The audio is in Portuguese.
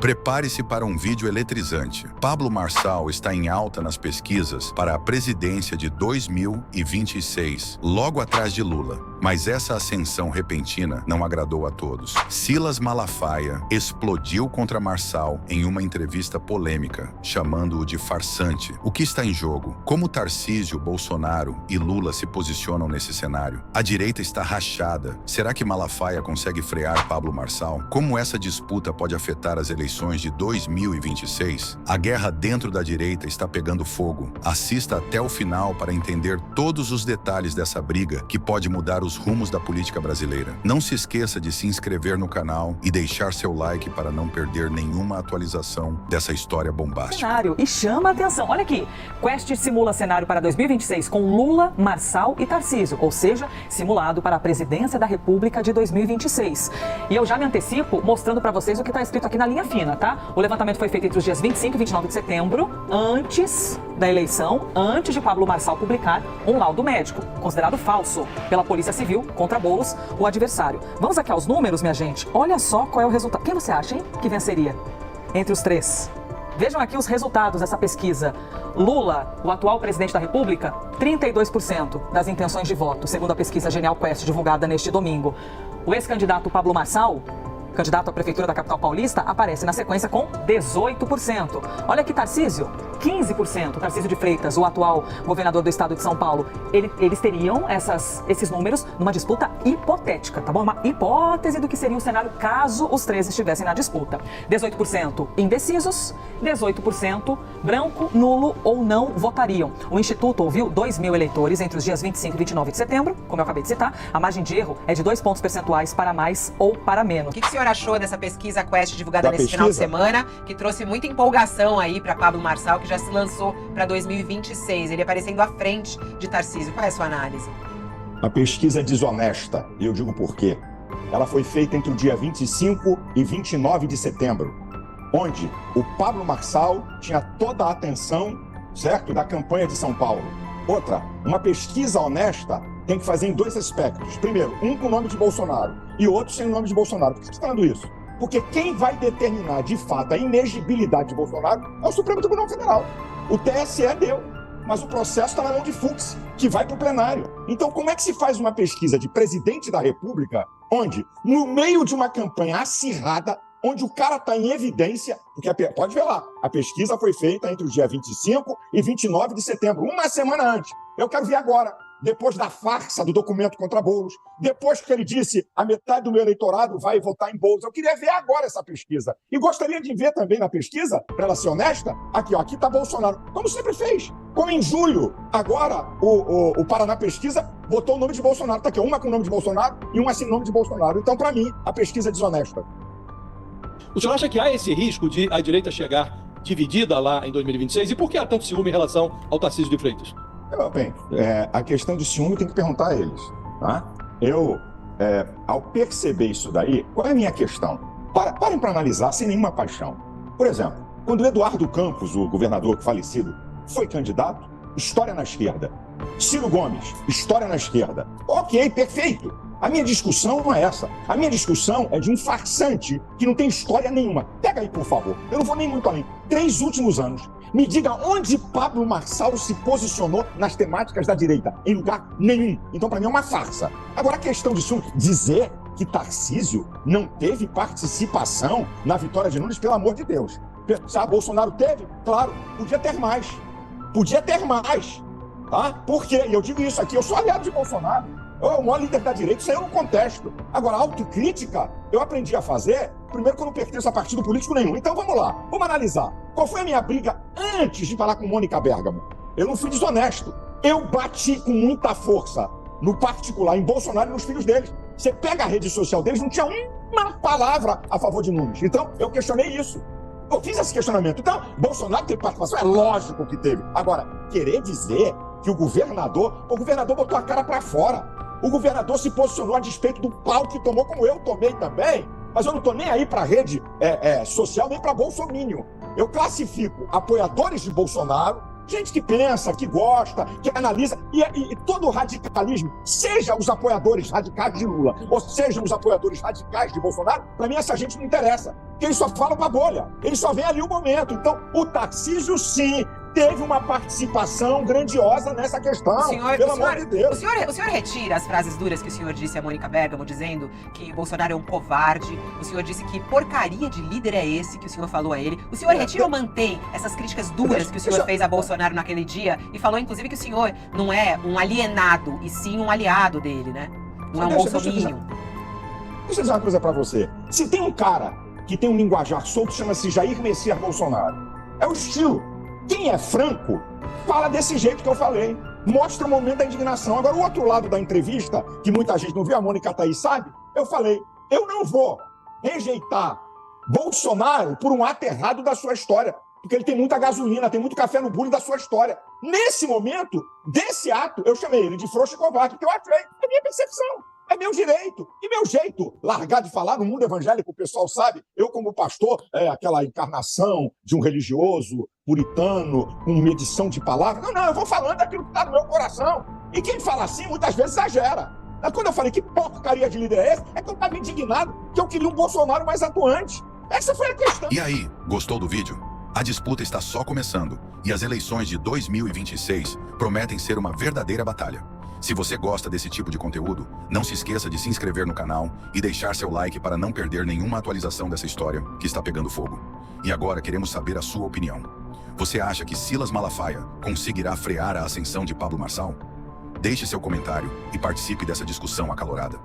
Prepare-se para um vídeo eletrizante. Pablo Marçal está em alta nas pesquisas para a presidência de 2026, logo atrás de Lula. Mas essa ascensão repentina não agradou a todos. Silas Malafaia explodiu contra Marçal em uma entrevista polêmica, chamando-o de farsante. O que está em jogo? Como Tarcísio, Bolsonaro e Lula se posicionam nesse cenário? A direita está rachada. Será que Malafaia consegue frear Pablo Marçal? Como essa disputa pode afetar as eleições de 2026? A guerra dentro da direita está pegando fogo. Assista até o final para entender todos os detalhes dessa briga que pode mudar os rumos da política brasileira. Não se esqueça de se inscrever no canal e deixar seu like para não perder nenhuma atualização dessa história bombástica. Cenário e chama a atenção. Olha aqui, Quest simula cenário para 2026 com Lula, Marçal e Tarcísio, ou seja, simulado para a presidência da República de 2026. E eu já me antecipo mostrando para vocês o que está escrito aqui na linha fina, tá? O levantamento foi feito entre os dias 25 e 29 de setembro, antes da eleição, antes de Pablo Marçal publicar um laudo médico, considerado falso pela Polícia Civil contra Boulos, o adversário. Vamos aqui aos números, minha gente. Olha só qual é o resultado. Quem você acha, hein, que venceria entre os três? Vejam aqui os resultados dessa pesquisa. Lula, o atual presidente da República, 32% das intenções de voto, segundo a pesquisa Genial Quest, divulgada neste domingo. O ex-candidato Pablo Marçal, candidato à Prefeitura da capital paulista, aparece na sequência com 18%. Olha aqui, Tarcísio, 15%. Tarcísio de Freitas, o atual governador do estado de São Paulo. Eles teriam esses números numa disputa hipotética, tá bom? Uma hipótese do que seria o cenário caso os três estivessem na disputa. 18% indecisos, 18% branco, nulo ou não votariam. O Instituto ouviu 2.000 eleitores entre os dias 25 e 29 de setembro, como eu acabei de citar. A margem de erro é de 2 pontos percentuais para mais ou para menos. O que o senhor achou dessa pesquisa Quest divulgada nesse final de semana, que trouxe muita empolgação aí para Pablo Marçal, que já se lançou para 2026, ele aparecendo à frente de Tarcísio? Qual é a sua análise? A pesquisa é desonesta, e eu digo por quê. Ela foi feita entre o dia 25 e 29 de setembro, onde o Pablo Marçal tinha toda a atenção, certo, da campanha de São Paulo. Outra, uma pesquisa honesta tem que fazer em dois aspectos. Primeiro, um com o nome de Bolsonaro e outro sem o nome de Bolsonaro. Por que você está falando isso? Porque quem vai determinar, de fato, a inegibilidade de Bolsonaro é o Supremo Tribunal Federal. O TSE deu, mas o processo está na mão de Fux, que vai para o plenário. Então, como é que se faz uma pesquisa de presidente da República, onde, no meio de uma campanha acirrada, onde o cara está em evidência, porque pode ver lá, a pesquisa foi feita entre o dia 25 e 29 de setembro, uma semana antes. Eu quero ver agora, depois da farsa do documento contra Boulos, depois que ele disse a metade do meu eleitorado vai votar em Boulos. Eu queria ver agora essa pesquisa. E gostaria de ver também na pesquisa, para ela ser honesta, aqui, ó, aqui está Bolsonaro, como sempre fez. Como em julho, agora o Paraná Pesquisa botou o nome de Bolsonaro. Está aqui, uma com o nome de Bolsonaro e uma sem nome de Bolsonaro. Então, para mim, a pesquisa é desonesta. O senhor acha que há esse risco de a direita chegar dividida lá em 2026? E por que há tanto ciúme em relação ao Tarcísio de Freitas? Bem, a questão de ciúme tem que perguntar a eles, tá? Ao perceber isso daí, qual é a minha questão? Parem para analisar sem nenhuma paixão. Por exemplo, quando o Eduardo Campos, o governador falecido, foi candidato, história na esquerda. Ciro Gomes, história na esquerda. Ok, perfeito. A minha discussão não é essa. A minha discussão é de um farsante que não tem história nenhuma. Pega aí, por favor. Eu não vou nem muito além. 3 últimos anos. Me diga onde Pablo Marçal se posicionou nas temáticas da direita. Em lugar nenhum. Então, para mim, é uma farsa. Agora, a questão de dizer que Tarcísio não teve participação na vitória de Nunes, pelo amor de Deus. Bolsonaro teve? Claro. Podia ter mais. Podia ter mais. Tá? Por quê? E eu digo isso aqui. Eu sou aliado de Bolsonaro. O maior líder da direita, isso aí eu não contesto. Agora, autocrítica, eu aprendi a fazer, primeiro que eu não pertenço a partido político nenhum. Então, vamos lá, vamos analisar. Qual foi a minha briga antes de falar com Mônica Bergamo? Eu não fui desonesto. Eu bati com muita força, no particular, em Bolsonaro e nos filhos deles. Você pega a rede social deles, não tinha uma palavra a favor de Nunes. Então, eu questionei isso. Eu fiz esse questionamento. Então, Bolsonaro teve participação? É lógico que teve. Agora, querer dizer que o governador botou a cara para fora. O governador se posicionou a despeito do pau que tomou, como eu tomei também. Mas eu não estou nem aí para a rede social, nem para bolsomínio. Eu classifico apoiadores de Bolsonaro, Gente que pensa, que gosta, que analisa, e todo o radicalismo, seja os apoiadores radicais de Lula, ou seja os apoiadores radicais de Bolsonaro, para mim essa gente não interessa, porque eles só falam pra bolha, eles só veem ali o momento. Então, o Tarcísio, sim, teve uma participação grandiosa nessa questão, pelo amor de Deus. O senhor retira as frases duras que o senhor disse a Mônica Bergamo, dizendo que Bolsonaro é um covarde, o senhor disse que porcaria de líder é esse que o senhor falou a ele. O senhor retira ou mantém essas críticas duras que o senhor fez a Bolsonaro naquele dia e falou, inclusive, que o senhor não é um alienado, e sim um aliado dele, né? Não é um bolsominion. Deixa eu dizer uma coisa pra você. Se tem um cara que tem um linguajar solto, chama-se Jair Messias Bolsonaro. É o estilo. Quem é franco, fala desse jeito que eu falei. Mostra o momento da indignação. Agora, o outro lado da entrevista, que muita gente não viu, a Mônica tá aí, sabe? Eu falei, eu não vou rejeitar Bolsonaro por um ato errado da sua história. Porque ele tem muita gasolina, tem muito café no bule da sua história. Nesse momento, desse ato, eu chamei ele de frouxo e covarde, porque eu achei, é minha percepção. É meu direito. E meu jeito, largar de falar no mundo evangélico, o pessoal sabe, eu como pastor, aquela encarnação de um religioso puritano, com medição de palavras. Não, eu vou falando daquilo que está no meu coração. E quem fala assim, muitas vezes exagera. Quando eu falei que porcaria de líder é esse, é que eu estava indignado, que eu queria um Bolsonaro mais atuante. Essa foi a questão. E aí, gostou do vídeo? A disputa está só começando e as eleições de 2026 prometem ser uma verdadeira batalha. Se você gosta desse tipo de conteúdo, não se esqueça de se inscrever no canal e deixar seu like para não perder nenhuma atualização dessa história que está pegando fogo. E agora queremos saber a sua opinião. Você acha que Silas Malafaia conseguirá frear a ascensão de Pablo Marçal? Deixe seu comentário e participe dessa discussão acalorada.